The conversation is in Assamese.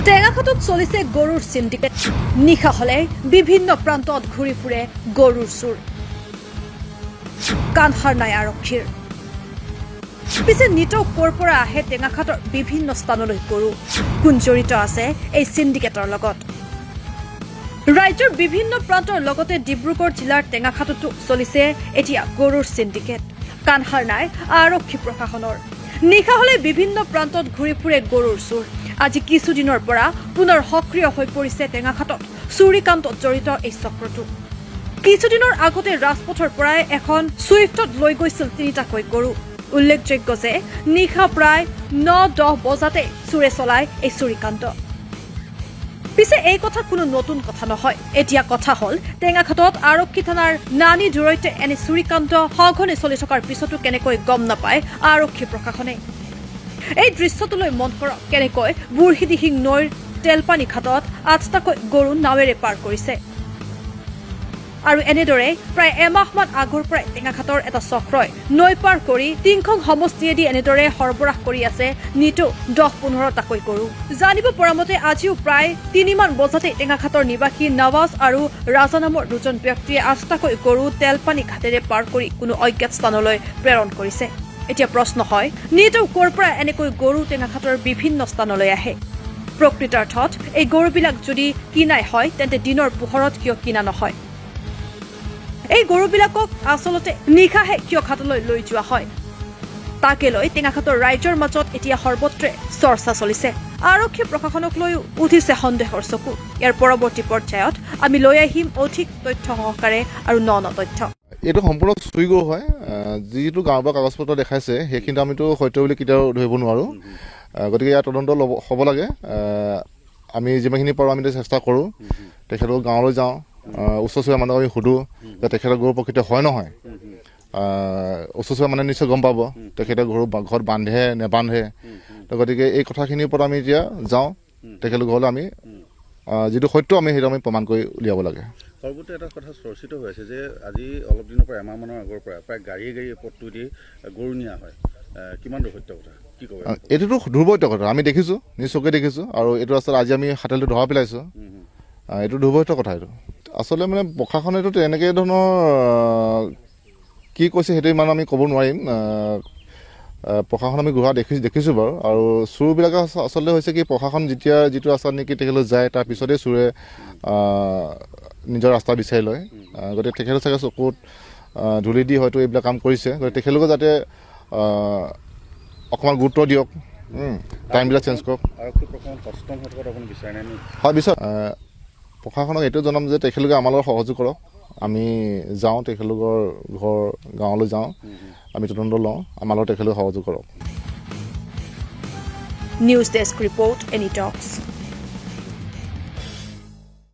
টেঙাখাটত চলিছে গৰুৰ সিন্ডিকেট নিশা হলে বিভিন্ন প্ৰান্তত ঘূৰি ফুৰে গৰুৰ চুৰ কানহাৰ নাই আৰক্ষীৰ পিছে নিতৌ ক'ৰ পৰা আহে টেঙাখাটৰ বিভিন্ন স্থানলৈ গৰু কোন জড়িত আছে এই সিন্ডিকেটৰ লগত ৰাজ্যৰ বিভিন্ন প্ৰান্তৰ লগতে ডিব্ৰুগড় জিলাৰ টেঙাখাটতো চলিছে এতিয়া গৰুৰ সিন্ডিকেট কানহাৰ নাই আৰক্ষী প্ৰশাসনৰ নিশা হলে বিভিন্ন প্ৰান্তত ঘূৰি ফুৰে গৰুৰ চুৰ আজি কিছুদিনৰ পৰা পুনৰ সক্ৰিয় হৈ পৰিছে টেঙাখাটত চুৰিকান্তত জড়িত এই চক্ৰটো কিছুদিনৰ আগতে ৰাজপথৰ পৰাই এখন সুইফটত লৈ গৈছিল তিনিটাকৈ গৰু উল্লেখযোগ্য যে নিশা প্ৰায় 9-10 বজাতে চুৰে চলাই এই চুৰিকান্ত পিছে এই কথা কোনো নতুন কথা নহয় এতিয়া কথা হল টেঙাখাটত আৰক্ষী থানাৰ নানি জড়িত এনে চুৰিকান্ত সঘনে চলি থকাৰ পিছতো কেনেকৈ গম নাপায় আৰক্ষী প্ৰশাসনে এই দৃশ্যটোলৈ মন কৰক কেনেকৈ বুঢ়ীদিহিং নৈৰ তেলপানী ঘাটত 8টাকৈ গৰু নাৱেৰে পাৰ কৰিছে আৰু এনেদৰে প্ৰায় এমাহমান আগৰ পৰাই টেঙাখাটৰ এটা চক্ৰই নৈ পাৰ কৰি তিংখং সমষ্টিয়েদি এনেদৰে সৰবৰাহ কৰি আছে নিতৌ 10-15টাকৈ গৰু জানিব পৰা মতে আজিও প্ৰায় 3মান বজাতে টেঙাখাটৰ নিবাসী নৱাজ আৰু ৰাজা নামৰ দুজন ব্যক্তিয়ে 8টাকৈ গৰু তেলপানী ঘাটেৰে পাৰ কৰি কোনো অজ্ঞাত স্থানলৈ প্ৰেৰণ কৰিছে এতিয়া প্ৰশ্ন হয় নিতৌ ক'ৰ পৰা এনেকৈ গৰু টেঙাখাটৰ বিভিন্ন স্থানলৈ আহে প্ৰকৃতাৰ্থত এই গৰুবিলাক যদি কিনাই হয় তেন্তে দিনৰ পোহৰত কিয় কিনা নহয় এই গৰুবিলাকক আসলতে নিশাহে কিয় ঘাটলৈ লৈ যোৱা হয় তাকে লৈ টেঙাখাটৰ ৰাইজৰ মাজত এতিয়া সৰ্বত্ৰে চৰ্চা চলিছে আৰক্ষী প্ৰশাসনক লৈ উঠিছে সন্দেহৰ চকু ইয়াৰ পৰৱৰ্তী পৰ্যায়ত আমি লৈ আহিম অধিক তথ্য সহকাৰে আৰু ন তথ্য এইটো সম্পূৰ্ণ চুৰি গৰু হয় যিটো গাঁৱৰ পৰা কাগজ পত্ৰ দেখাইছে সেইখিনি আমিতো সত্য বুলি কেতিয়াও ধৰিব নোৱাৰোঁ গতিকে ইয়াৰ তদন্ত হ'ব লাগে আমি যিমানখিনি পাৰোঁ আমি চেষ্টা কৰোঁ তেখেতক গাঁৱলৈ যাওঁ ওচৰ চুবুৰীয়া মানুহক আমি সোধোঁ যে তেখেতৰ গৰু প্ৰকৃত হয় নহয় ওচৰ চুবুৰীয়া মানুহে নিশ্চয় গম পাব তেখেতে গৰু ঘৰত বান্ধে নেবান্ধে গতিকে এই কথাখিনিৰ ওপৰত আমি এতিয়া যাওঁ তেখেতৰ ঘৰলৈ আমি যিটো সত্য আমি সেইটো আমি প্ৰমাণ কৰি উলিয়াব লাগে সৰ্বতে এটা কথা চৰ্চিত হৈ আছে যে আজি অলপ দিনৰ পৰা এমাহমানৰ আগৰ পৰা প্ৰায় গাড়ী পথটো দি গৰু নিয়া হয় কিমান সত্য কথা কি ক'ব এইটোতো দুৰ্বৈত্য কথা আমি দেখিছোঁ নিজ চকুৰে দেখিছোঁ আৰু এইটো আচলতে আজি আমি হাতেলটো ধৰা পেলাইছোঁ এইটো দুৰ্বৈত্য কথা এইটো আচলতে মানে প্ৰশাসনেতো এনেকৈ ধৰণৰ কি কৈছে সেইটো ইমান আমি ক'ব নোৱাৰিম প্ৰশাসন আমি ঘূৰা দেখিছোঁ বাৰু আৰু চোৰবিলাক আচলতে হৈছে কি প্ৰশাসন যেতিয়া যিটো ৰাস্তাত নেকি তেখেতলৈ যায় তাৰ পিছতেই চোৰে নিজৰ ৰাস্তা বিচাৰি লয় গতিকে তেখেতৰ চাগে চকুত ধূলি দি হয়তো এইবিলাক কাম কৰিছে গতিকে তেখেতলোকে যাতে অকণমান গুৰুত্ব দিয়ক টাইমবিলাক চেঞ্জ কৰক হয় বিচাৰ প্ৰশাসনক এইটো জনাম যে তেখেতলোকে আমাৰ লগত সহযোগ কৰক আমি যাওঁ তেখেতলোকৰ ঘৰ গাঁৱলৈ যাওঁ আমি তদন্ত লওঁ আমাৰ লগত তেখেতলোকে সহযোগ কৰক নিউজ ডেস্ক ৰিপৰ্ট এনি টক্স